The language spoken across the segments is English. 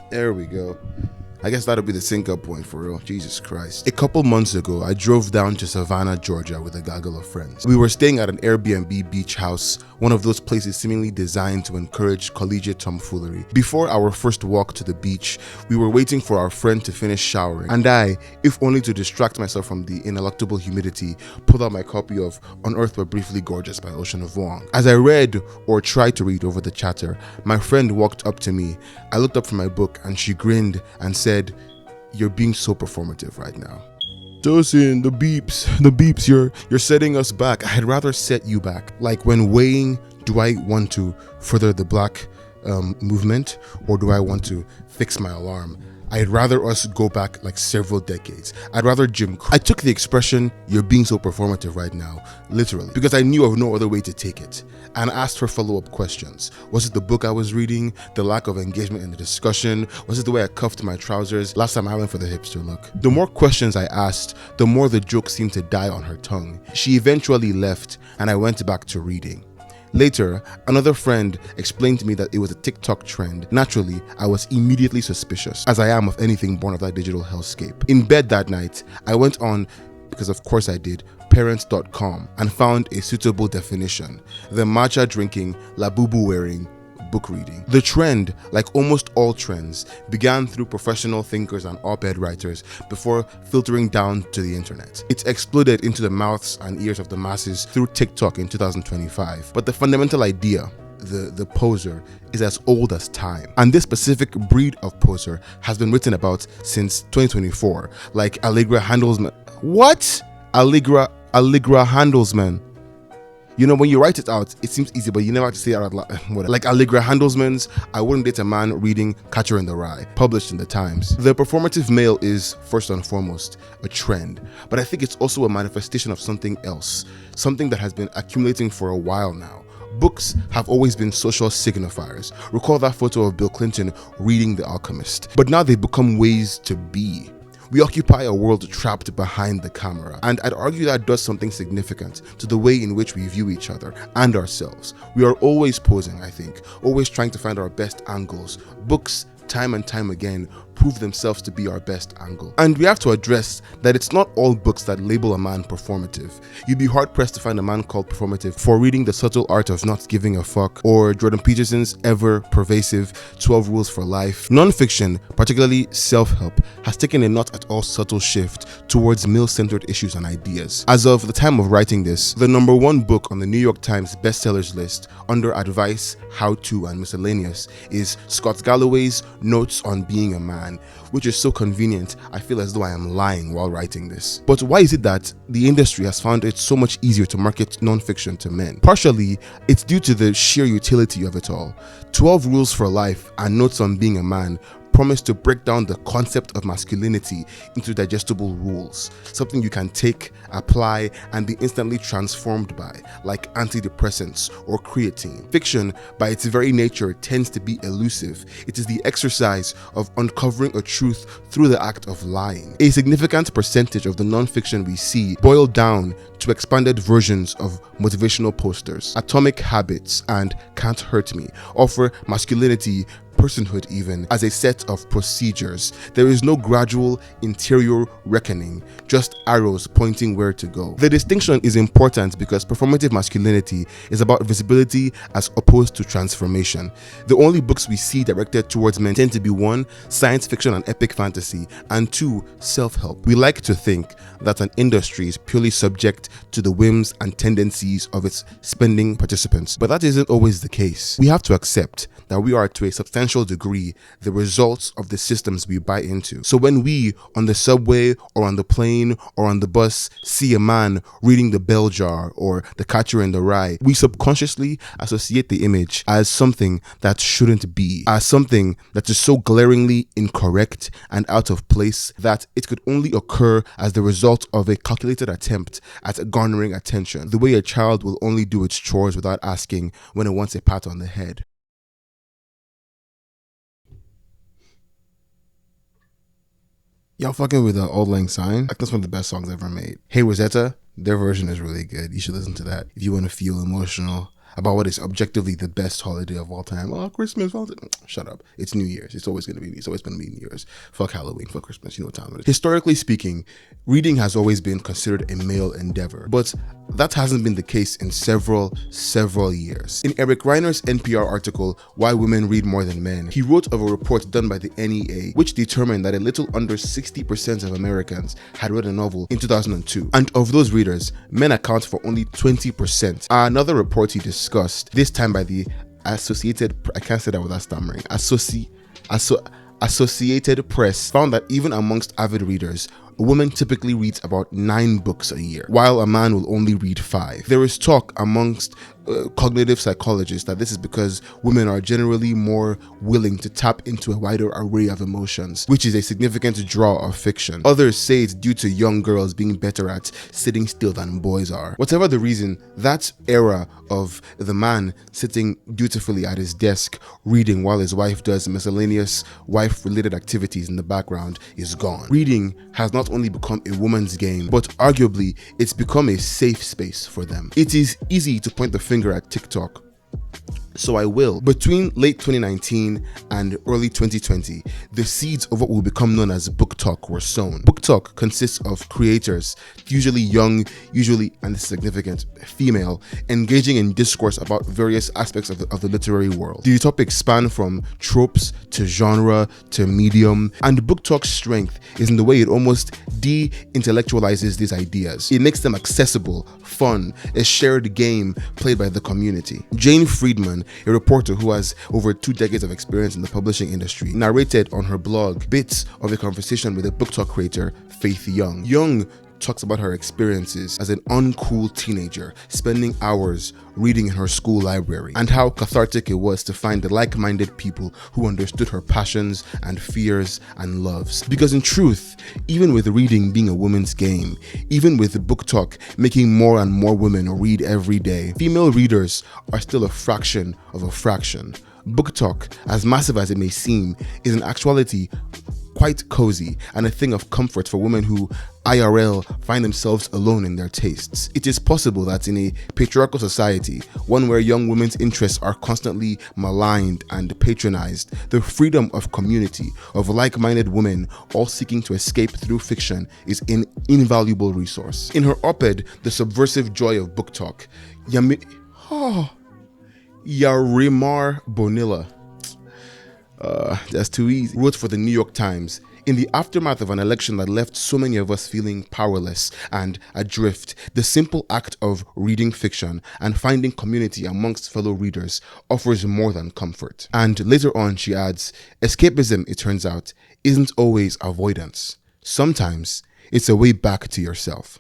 There we go. I guess that'll be the sync-up point for real. Jesus Christ. A couple months ago, I drove down to Savannah, Georgia with a gaggle of friends. We were staying at an Airbnb beach house, one of those places seemingly designed to encourage collegiate tomfoolery. Before our first walk to the beach, we were waiting for our friend to finish showering, and I, if only to distract myself from the ineluctable humidity, pulled out my copy of On Earth We're Briefly Gorgeous by Ocean Vuong. As I read, or tried to read over the chatter, my friend walked up to me. I looked up from my book and she grinned and said, "You're being so performative right now." Tosin, the beeps, you're setting us back. I'd rather set you back. Like when weighing, do I want to further the black movement, or do I want to fix my alarm? I'd rather us go back like several decades. I'd rather I took the expression, "you're being so performative right now," literally, because I knew of no other way to take it, and asked her follow-up questions. Was it the book I was reading? The lack of engagement in the discussion? Was it the way I cuffed my trousers? Last time I went for the hipster look. The more questions I asked, the more the joke seemed to die on her tongue. She eventually left, and I went back to reading. Later, another friend explained to me that it was a TikTok trend. Naturally, I was immediately suspicious, as I am of anything born of that digital hellscape. In bed that night, I went on, because of course I did, parents.com and found a suitable definition: the matcha drinking, labubu wearing, book reading. The trend, like almost all trends, began through professional thinkers and op-ed writers before filtering down to the internet. It exploded into the mouths and ears of the masses through TikTok in 2025. But the fundamental idea, the poser, is as old as time. And this specific breed of poser has been written about since 2024, like Allegra Handelsman. What? Allegra Handelsman. You know, when you write it out, it seems easy, but you never have to say it out loud. Like Allegra Handelsman's I Wouldn't Date a Man reading Catcher in the Rye, published in the Times. The performative male is, first and foremost, a trend, but I think it's also a manifestation of something else, something that has been accumulating for a while now. Books have always been social signifiers. Recall that photo of Bill Clinton reading The Alchemist. But now they've become ways to be. We occupy a world trapped behind the camera, and I'd argue that does something significant to the way in which we view each other and ourselves. We are always posing, I think, always trying to find our best angles. Books, time and time again, prove themselves to be our best angle. And we have to address that it's not all books that label a man performative. You'd be hard-pressed to find a man called performative for reading The Subtle Art of Not Giving a Fuck or Jordan Peterson's ever-pervasive 12 Rules for Life. Non-fiction, particularly self-help, has taken a not at all subtle shift towards male-centered issues and ideas. As of the time of writing this, the number one book on the New York Times bestsellers list under advice, how-to, and miscellaneous is Scott Galloway's Notes on Being a Man, which is so convenient, I feel as though I am lying while writing this. But why is it that the industry has found it so much easier to market non-fiction to men? Partially, it's due to the sheer utility of it all. 12 Rules for Life and Notes on Being a Man promise to break down the concept of masculinity into digestible rules, something you can take, apply, and be instantly transformed by, like antidepressants or creatine. Fiction, by its very nature, tends to be elusive. It is the exercise of uncovering a truth through the act of lying. A significant percentage of the non-fiction we see boil down to expanded versions of motivational posters. Atomic Habits and Can't Hurt Me offer masculinity, personhood even, as a set of procedures. There is no gradual interior reckoning, just arrows pointing where to go. The distinction is important because performative masculinity is about visibility as opposed to transformation. The only books we see directed towards men tend to be 1, science fiction and epic fantasy, and 2, self-help. We like to think that an industry is purely subject to the whims and tendencies of its spending participants, but that isn't always the case. We have to accept that we are, to a substantial degree, the results of the systems we buy into. So when we, on the subway or on the plane or on the bus, see a man reading The Bell Jar or The Catcher in the Rye, we subconsciously associate the image as something that shouldn't be, as something that is so glaringly incorrect and out of place that it could only occur as the result of a calculated attempt at garnering attention, the way a child will only do its chores without asking when it wants a pat on the head. Y'all fucking with the Old Lang Syne? Like, that's one of the best songs ever made. Hey Rosetta, their version is really good. You should listen to that if you want to feel emotional. about what is objectively the best holiday of all time. Oh, Christmas, Valentine. Shut up. It's New Year's. It's always going to be New Year's. Fuck Halloween, fuck Christmas. You know what time it is. Historically speaking, reading has always been considered a male endeavor, but that hasn't been the case in several years. In Eric Reiner's NPR article, Why Women Read More Than Men, he wrote of a report done by the NEA, which determined that a little under 60% of Americans had read a novel in 2002. And of those readers, men account for only 20%. Another report he discussed, this time by the Associated Press, found that even amongst avid readers, a woman typically reads about 9 books a year, while a man will only read 5. There is talk amongst cognitive psychologists that this is because women are generally more willing to tap into a wider array of emotions, which is a significant draw of fiction. Others say it's due to young girls being better at sitting still than boys are. Whatever the reason, that era of the man sitting dutifully at his desk reading while his wife does miscellaneous wife-related activities in the background is gone. Reading has not only become a woman's game, but arguably it's become a safe space for them. It is easy to point the finger at TikTok, so I will. Between late 2019 and early 2020, the seeds of what will become known as BookTok were sown. BookTok consists of creators, usually young, and this is significant, female, engaging in discourse about various aspects of the literary world. The topics span from tropes to genre to medium, and BookTok's strength is in the way it almost de-intellectualizes these ideas. It makes them accessible, fun, a shared game played by the community. Jane Friedman, a reporter who has over 2 decades of experience in the publishing industry, narrated on her blog bits of a conversation with a BookTok creator, Faith Young. Young talks about her experiences as an uncool teenager, spending hours reading in her school library, and how cathartic it was to find the like-minded people who understood her passions and fears and loves. Because in truth, even with reading being a woman's game, even with BookTok making more and more women read every day, female readers are still a fraction of a fraction. BookTok, as massive as it may seem, is in actuality quite cozy and a thing of comfort for women who IRL find themselves alone in their tastes. It is possible that in a patriarchal society, one where young women's interests are constantly maligned and patronized, the freedom of community, of like-minded women all seeking to escape through fiction is an invaluable resource. In her op-ed, The Subversive Joy of BookTok, Yarimar Bonilla, that's too easy, wrote for the New York Times, in the aftermath of an election that left so many of us feeling powerless and adrift, the simple act of reading fiction and finding community amongst fellow readers offers more than comfort. And later on she adds, escapism, it turns out, isn't always avoidance. Sometimes it's a way back to yourself.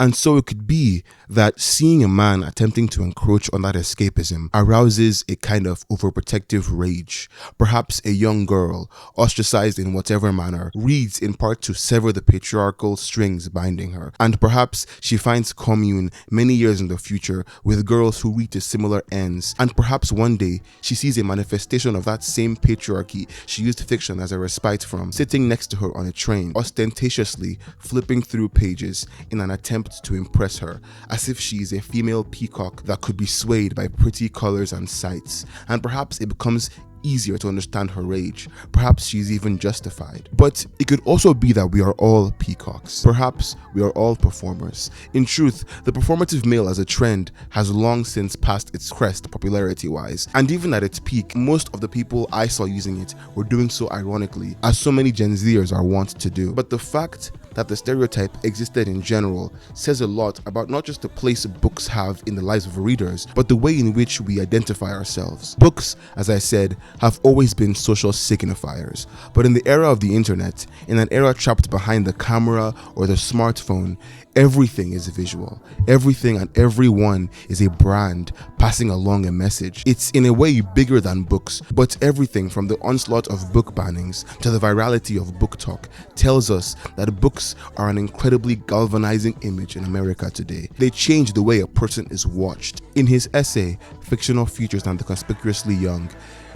And so it could be that seeing a man attempting to encroach on that escapism arouses a kind of overprotective rage. Perhaps a young girl, ostracized in whatever manner, reads in part to sever the patriarchal strings binding her. And perhaps she finds commune many years in the future with girls who read to similar ends. And perhaps one day she sees a manifestation of that same patriarchy she used fiction as a respite from, sitting next to her on a train, ostentatiously flipping through pages in an attempt to impress her, as if she is a female peacock that could be swayed by pretty colors and sights. And perhaps it becomes easier to understand her rage. Perhaps she's even justified. But it could also be that we are all peacocks. Perhaps we are all performers. In truth, the performative male as a trend has long since passed its crest popularity-wise. And even at its peak, most of the people I saw using it were doing so ironically, as so many Gen Zers are wont to do. But the fact that the stereotype existed in general says a lot about not just the place books have in the lives of readers, but the way in which we identify ourselves. Books, as I said, have always been social signifiers, but in the era of the internet, in an era trapped behind the camera or the smartphone, everything is visual. Everything and everyone is a brand passing along a message. It's in a way bigger than books, but everything from the onslaught of book bannings to the virality of BookTok tells us that books are an incredibly galvanizing image in America today. They change the way a person is watched. In his essay, Fictional Futures and the Conspicuously Young,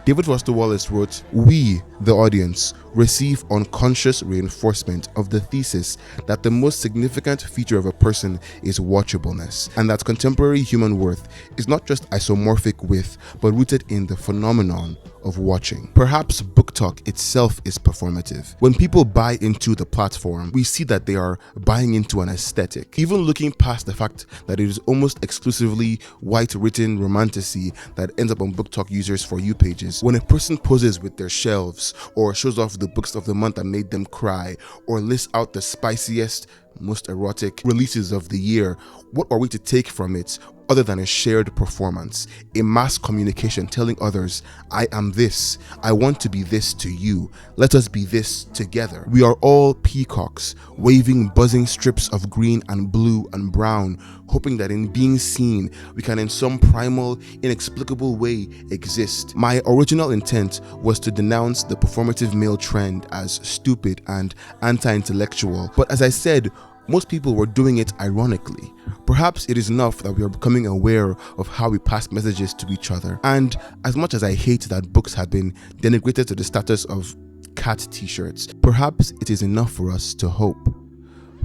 David Foster Wallace wrote, "We, the audience, receive unconscious reinforcement of the thesis that the most significant feature of a person is watchableness, and that contemporary human worth is not just isomorphic with, but rooted in the phenomenon of watching. Perhaps BookTok itself is performative. When people buy into the platform, we see that they are buying into an aesthetic. Even looking past the fact that it is almost exclusively white written romantasy that ends up on BookTok users' For You pages, when a person poses with their shelves, or shows off the books of the month that made them cry, or lists out the spiciest, most erotic releases of the year, what are we to take from it other than a shared performance, a mass communication telling others, I am this, I want to be this to you, let us be this together. We are all peacocks, waving buzzing strips of green and blue and brown, hoping that in being seen, we can in some primal, inexplicable way exist. My original intent was to denounce the performative male trend as stupid and anti-intellectual, but as I said, most people were doing it ironically. Perhaps it is enough that we are becoming aware of how we pass messages to each other. And as much as I hate that books have been denigrated to the status of cat t-shirts, perhaps it is enough for us to hope.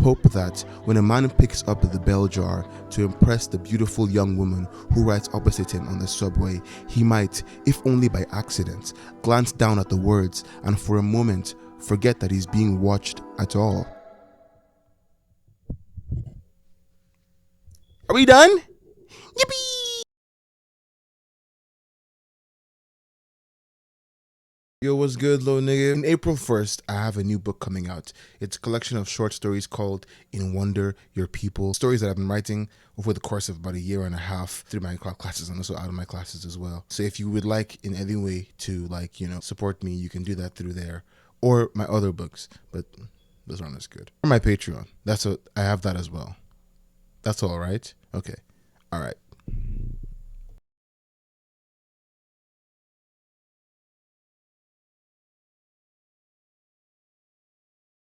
Hope that when a man picks up the bell jar to impress the beautiful young woman who rides opposite him on the subway, he might, if only by accident, glance down at the words and for a moment forget that he's being watched at all. Are we done? Yippee! Yo, what's good, little nigga? On April 1st, I have a new book coming out. It's a collection of short stories called In Wonder, Your People. Stories that I've been writing over the course of about a year and a half through my classes and also out of my classes as well. So if you would like in any way to support me, you can do that through there. Or my other books, but those aren't as good. Or my Patreon. I have that as well. That's all right? Okay. All right.